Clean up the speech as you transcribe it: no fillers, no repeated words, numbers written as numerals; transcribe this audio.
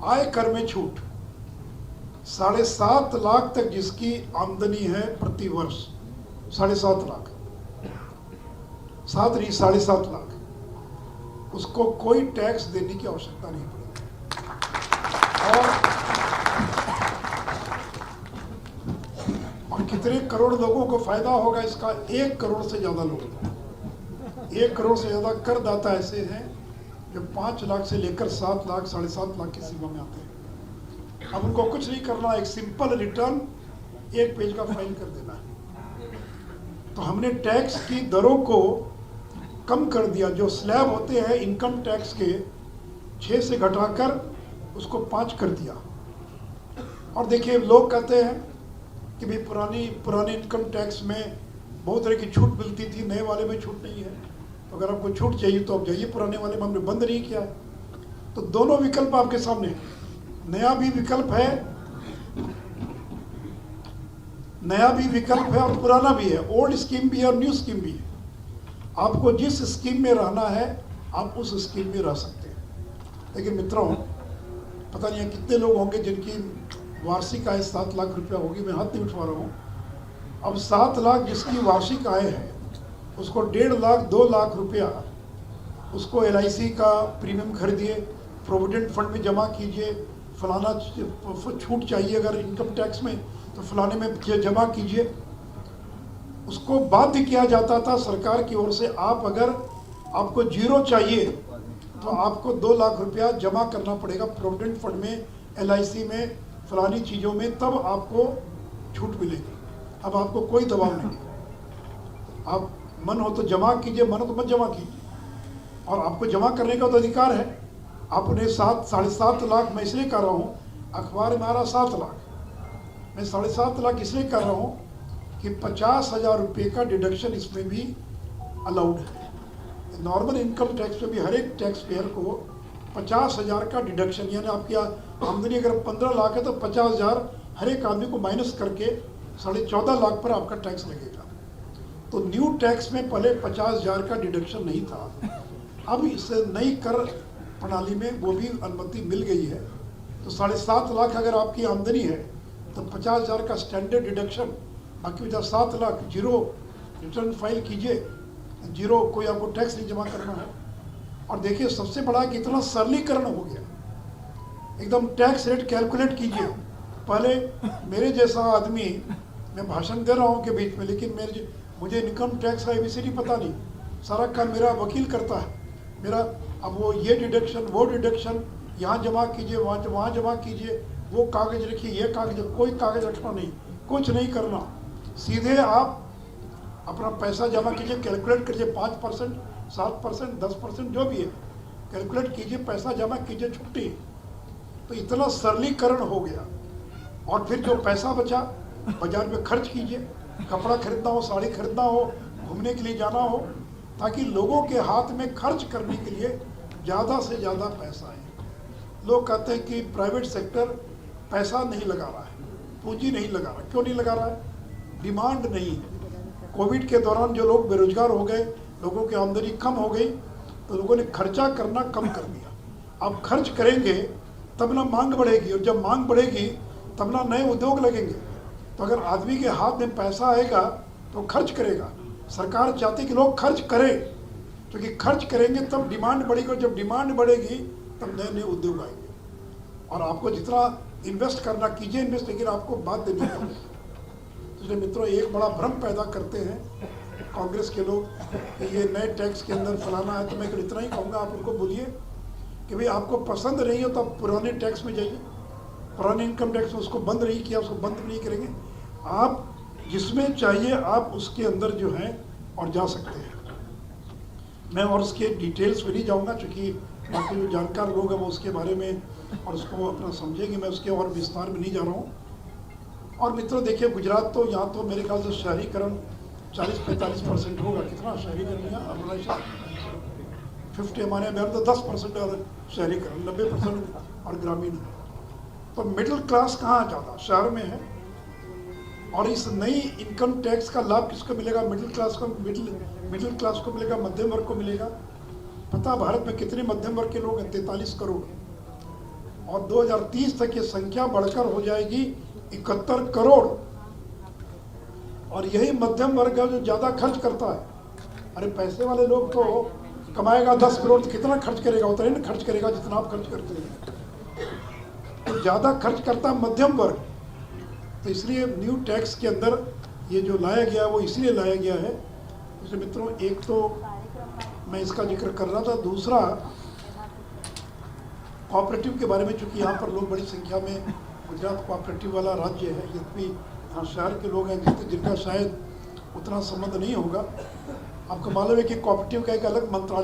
आय कर में छूट, 7.5 लाख तक जिसकी आमदनी है प्रति वर्ष, 7.5 लाख, 7 नहीं 7.5 लाख, उसको कोई टैक्स देने की आवश्यकता नहीं पड़ेगी। और कितने करोड़ लोगों को फायदा होगा इसका? 1 करोड़ से ज्यादा लोगों को। 1 करोड़ से ज्यादा करदाता ऐसे हैं जो 5 लाख से लेकर 7 लाख 7.5 लाख की सीमा में आते हैं। अब उनको कुछ नहीं करना, एक सिंपल रिटर्न 1 पेज का फाइल कर देना है। तो हमने टैक्स की दरों को कम कर दिया। जो स्लैब होते हैं इनकम टैक्स के 6 से घटाकर उसको 5 कर दिया। और देखिए लोग कहते हैं कि भाई पुराने इनकम टैक्स में बहुत तरह की छूट मिलती थी, नए वाले में छूट नहीं है। तो अगर आपको छूट चाहिए तो आप जाइए, पुराने वाले में हमने बंद नहीं किया है। तो दोनों विकल्प आपके सामने हैं। नया भी विकल्प है और पुराना भी है। ओल्ड स्कीम भी है और न्यू स्कीम भी है। आपको जिस स्कीम में रहना है आप उस स्कीम में रह सकते हैं। लेकिन मित्रों, पता नहीं है कितने लोग होंगे जिनकी वार्षिक आय 7 लाख रुपया होगी। मैं हाथ नहीं उठवा रहा हूँ। अब 7 लाख जिसकी वार्षिक आय है उसको 1.5 लाख 2 लाख रुपया उसको LIC का प्रीमियम खरीदिए, प्रोविडेंट फंड में जमा कीजिए, फलाना छूट चाहिए अगर इनकम टैक्स में तो फलाने में जमा कीजिए। उसको बाध्य किया जाता था सरकार की ओर से, आप अगर आपको 0 चाहिए तो आपको 2 लाख रुपया जमा करना पड़ेगा प्रोविडेंट फंड में, LIC में, फलानी चीज़ों में, तब आपको छूट मिलेगी। अब आपको कोई दबाव नहीं, आप मन हो तो जमा कीजिए, मन हो तो मत जमा कीजिए। और आपको जमा करने का तो अधिकार है। आपने 7.5 लाख मैं इसलिए कर रहा हूँ, अखबार में आ रहा 7 लाख, मैं 7.5 लाख इसलिए कर रहा हूँ कि 50,000 रुपये का डिडक्शन इसमें भी अलाउड है। नॉर्मल इनकम टैक्स में भी हर एक टैक्स पेयर को 50,000 का डिडक्शन, यानी आपकी आमदनी अगर 15 लाख है तो 50,000 हर एक आदमी को माइनस करके 14.5 लाख पर आपका टैक्स लगेगा। तो न्यू टैक्स में पहले 50,000 का डिडक्शन नहीं था। अब इस नई कर प्रणाली में वो भी अनुमति मिल गई है। तो 7.5 लाख अगर आपकी आमदनी है तो 50,000 का स्टैंडर्ड डिडक्शन, बाकी 7 लाख 0 रिटर्न फाइल कीजिए, 0 कोई आपको टैक्स नहीं जमा करना है। और देखिए सबसे बड़ा कि इतना सरलीकरण हो गया, एकदम टैक्स रेट कैलकुलेट कीजिए। पहले मेरे जैसा आदमी, मैं भाषण दे रहा हूँ के बीच में, लेकिन मुझे इनकम टैक्स का ABCD पता नहीं, सारा काम मेरा वकील करता है मेरा। अब वो ये डिडक्शन वो डिडक्शन, यहाँ जमा कीजिए, वहाँ जमा कीजिए, वो कागज रखिए, ये कागज, कोई कागज रखना नहीं, कुछ नहीं करना। सीधे आप अपना पैसा जमा कीजिए, कैलकुलेट कीजिए, 5%, 7%, 10% जो भी है कैलकुलेट कीजिए, पैसा जमा कीजिए, छुट्टी। तो इतना सरलीकरण हो गया। और फिर जो पैसा बचा बाजार में खर्च कीजिए, कपड़ा खरीदना हो, साड़ी खरीदना हो, घूमने के लिए जाना हो, ताकि लोगों के हाथ में खर्च करने के लिए ज़्यादा से ज़्यादा पैसा आए। लोग कहते हैं कि प्राइवेट सेक्टर पैसा नहीं लगा रहा है, पूंजी नहीं लगा रहा। क्यों नहीं लगा रहा है? डिमांड नहीं है। कोविड के दौरान जो लोग बेरोजगार हो गए, लोगों की आमदनी कम हो गई, तो लोगों ने खर्चा करना कम कर दिया। अब खर्च करेंगे तब ना मांग बढ़ेगी, और जब मांग बढ़ेगी तब ना नए उद्योग लगेंगे। तो अगर आदमी के हाथ में पैसा आएगा तो खर्च करेगा। सरकार चाहती है कि लोग खर्च करें, क्योंकि खर्च करेंगे तब डिमांड बढ़ेगी, और जब डिमांड बढ़ेगी तब नए नए उद्योग आएंगे। और आपको जितना इन्वेस्ट करना कीजिए इन्वेस्ट, लेकिन आपको बात देनी होगी। इसलिए मित्रों, एक बड़ा भ्रम पैदा करते हैं कांग्रेस के लोग कि ये नए टैक्स के अंदर फलाना है। तो मैं इतना ही कहूँगा, आप उनको बोलिए कि भाई आपको पसंद नहीं हो तो आप पुराने टैक्स में जाइए। पुराने इनकम टैक्स में उसको बंद नहीं किया, उसको बंद नहीं करेंगे। आप जिसमें चाहिए आप उसके अंदर जो है और जा सकते हैं। मैं और उसके डिटेल्स में नहीं जाऊंगा, क्योंकि बाकी जो जानकार लोग हैं वो उसके बारे में और उसको अपना समझेंगे। मैं उसके और विस्तार में नहीं जा रहा हूँ। और मित्रों देखिए, गुजरात तो यहाँ तो मेरे ख्याल से शहरीकरण 40-45% होगा। कितना शहरीकरण है? अर्बनाइजेशन 50, हमारे बिहार तो 10% और शहरीकरण, 90% और ग्रामीण है। तो मिडिल क्लास कहाँ ज़्यादा? शहर में है। और इस नई इनकम टैक्स का लाभ किसको मिलेगा? मिडिल क्लास को, मिडिल क्लास को मिलेगा, मध्यम वर्ग को मिलेगा। पता भारत में कितने मध्यम वर्ग के लोग हैं? 43 करोड़। और 2030 तक ये संख्या बढ़कर हो जाएगी 71 करोड़। और यही मध्यम वर्ग है जो ज़्यादा खर्च करता है। अरे पैसे वाले लोग तो कमाएगा 10 करोड़ तो कितना खर्च करेगा, उतना ही ना खर्च करेगा जितना आप खर्च करते हैं। तो ज़्यादा खर्च करता है मध्यम वर्ग। तो इसलिए न्यू टैक्स के अंदर ये जो लाया गया वो इसलिए लाया गया है। इसलिए मित्रों, एक तो मैं इसका जिक्र कर रहा था, दूसरा कोऑपरेटिव के बारे में, चूँकि यहाँ पर लोग बड़ी संख्या में, गुजरात कोऑपरेटिव वाला राज्य है, यद्यपि यहाँ शहर के लोग हैं जिनका शायद उतना संबंध नहीं होगा। आपको मालूम है कि कोऑपरेटिव का एक अलग मंत्रालय